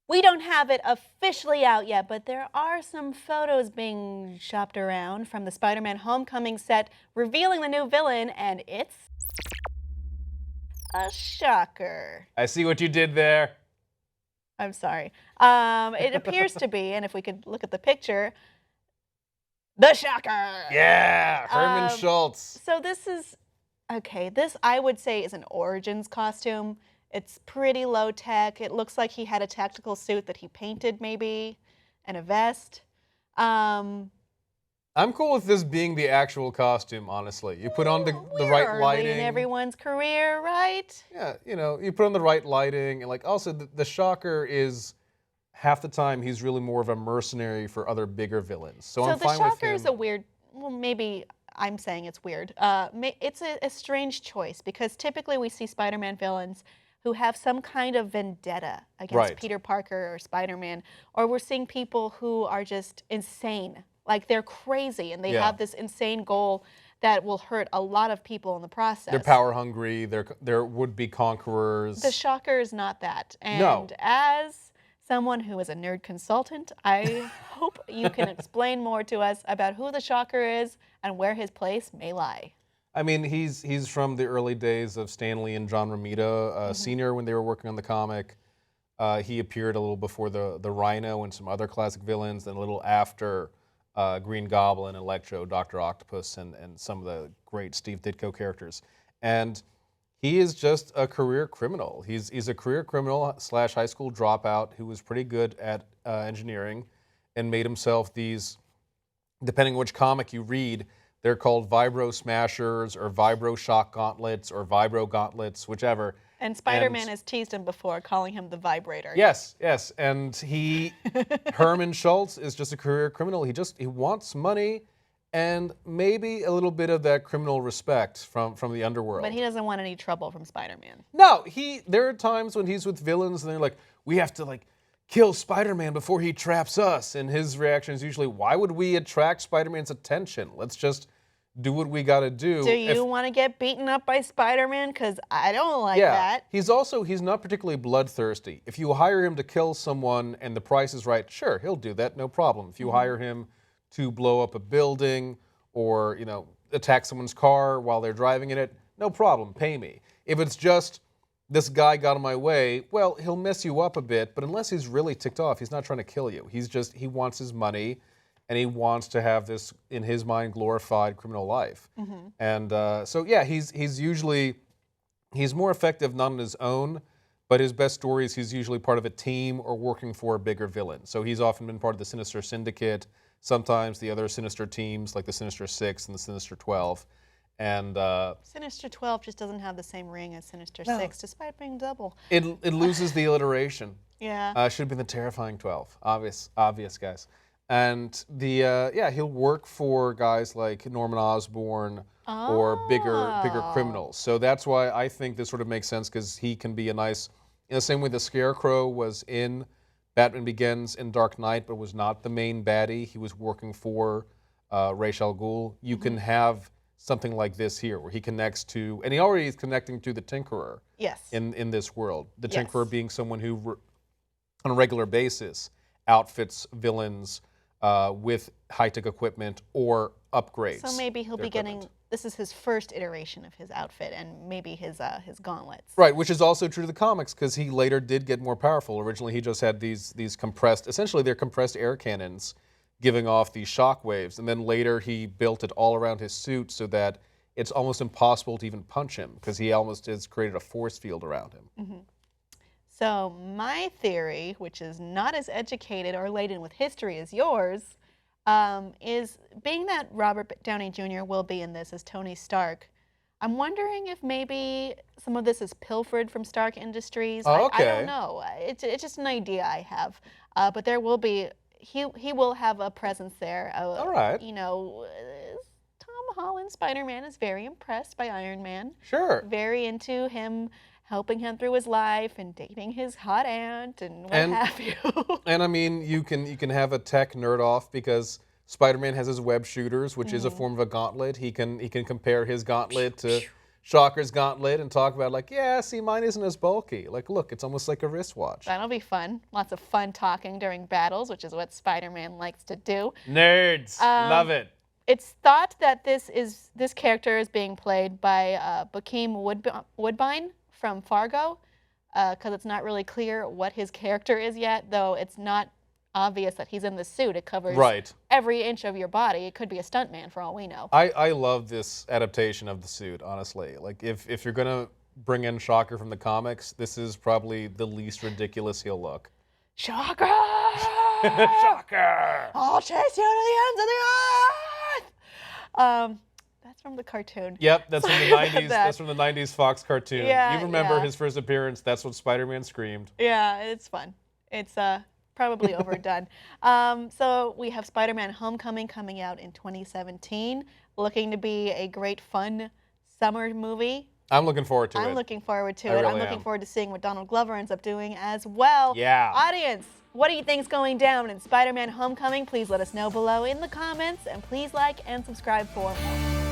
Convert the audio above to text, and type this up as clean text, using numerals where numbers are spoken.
We don't have it officially out yet, but there are some photos being shopped around from the Spider-Man Homecoming set revealing the new villain, and it's a shocker. I see what you did there. I'm sorry. It appears to be, and if we could look at the picture, the shocker. Yeah, Herman Schultz. So this is, okay, this I would say is an Origins costume. It's pretty low tech. It looks like he had a tactical suit that he painted maybe, and a vest. I'm cool with this being the actual costume, honestly. You put on the right lighting. In everyone's career, right? Yeah, you put on the right lighting. And also, the Shocker is, half the time, he's really more of a mercenary for other bigger villains. So I'm fine with him. The Shocker is a weird, well, maybe I'm saying it's weird. It's a strange choice because typically we see Spider-Man villains who have some kind of vendetta against Peter Parker or Spider-Man, or we're seeing people who are just insane. Like they're crazy and they have this insane goal that will hurt a lot of people in the process. They're power hungry. They're would-be conquerors. The Shocker is not that. And as someone who is a nerd consultant, I hope you can explain more to us about who the Shocker is and where his place may lie. I mean, he's from the early days of Stan Lee and John Romita Sr. when they were working on the comic. He appeared a little before the Rhino and some other classic villains, and a little after Green Goblin, Electro, Dr. Octopus, and some of the great Steve Ditko characters. And he is just a career criminal. He's a career criminal / high school dropout who was pretty good at engineering and made himself these, depending on which comic you read, they're called Vibro Smashers or Vibro Shock Gauntlets or Vibro Gauntlets, whichever. And Spider-Man has teased him before, calling him the Vibrator. Yes. And Herman Schultz is just a career criminal. He wants money and maybe a little bit of that criminal respect from the underworld. But he doesn't want any trouble from Spider-Man. No, there are times when he's with villains and they're like, we have to kill Spider-Man before he traps us. And his reaction is usually, why would we attract Spider-Man's attention? Let's just do what we got to do. Do you want to get beaten up by Spider-Man? Because I don't like that. He's not particularly bloodthirsty. If you hire him to kill someone and the price is right, sure, he'll do that, no problem. If you hire him to blow up a building or, attack someone's car while they're driving in it, no problem, pay me. If it's just, this guy got in my way, well, he'll mess you up a bit, but unless he's really ticked off, he's not trying to kill you. He wants his money, and he wants to have this, in his mind, glorified criminal life. And he's more effective not on his own, but his best stories, he's usually part of a team or working for a bigger villain. So he's often been part of the Sinister Syndicate, sometimes the other Sinister teams like the Sinister Six and the Sinister 12. And Sinister 12 just doesn't have the same ring as Sinister 6, despite being double. It loses the alliteration. Yeah. Should have been the Terrifying 12. Obvious, guys. And he'll work for guys like Norman Osborn or bigger criminals. So that's why I think this sort of makes sense, because he can be a nice, in the same way the Scarecrow was in Batman Begins and Dark Knight, but was not the main baddie. He was working for Ra's al Ghul. You can have something like this here, where he connects to, and he already is connecting to the Tinkerer. Yes. In this world, the Tinkerer being someone who, on a regular basis, outfits villains with high-tech equipment or upgrades. So maybe he'll be getting, this is his first iteration of his outfit and maybe his gauntlets. Right, which is also true to the comics, because he later did get more powerful. Originally he just had these compressed, essentially they're compressed air cannons giving off these shock waves, and then later he built it all around his suit so that it's almost impossible to even punch him, because he almost has created a force field around him. So my theory, which is not as educated or laden with history as yours, is being that Robert Downey Jr. will be in this as Tony Stark, I'm wondering if maybe some of this is pilfered from Stark Industries. Oh, okay. I don't know. It's just an idea I have. But there will be, he will have a presence there. All right. Tom Holland Spider-Man is very impressed by Iron Man. Sure. Very into him, helping him through his life and dating his hot aunt and what have you. And I mean, you can have a tech nerd off, because Spider-Man has his web shooters, which is a form of a gauntlet. He can compare his gauntlet to Shocker's gauntlet and talk about like, yeah, see, mine isn't as bulky. Like, look, it's almost like a wristwatch. That'll be fun. Lots of fun talking during battles, which is what Spider-Man likes to do. Nerds, love it. It's thought that this character is being played by Bokeem Woodbine from Fargo, because it's not really clear what his character is yet, though it's not obvious that he's in the suit. It covers every inch of your body. It could be a stuntman for all we know. I love this adaptation of the suit, honestly. Like, if you're going to bring in Shocker from the comics, this is probably the least ridiculous he'll look. Shocker! Shocker! I'll chase you to the ends of the earth! That's from the cartoon. Yep, that's from the 90s. That's from the 90s Fox cartoon. Yeah, you remember his first appearance, that's what Spider-Man screamed. Yeah, it's fun. It's probably overdone. So we have Spider-Man Homecoming coming out in 2017, looking to be a great, fun summer movie. I'm looking forward to it. I'm looking forward to it. Really I'm looking forward to seeing what Donald Glover ends up doing as well. Yeah. Audience, what do you think's going down in Spider-Man Homecoming? Please let us know below in the comments, and please like and subscribe for more.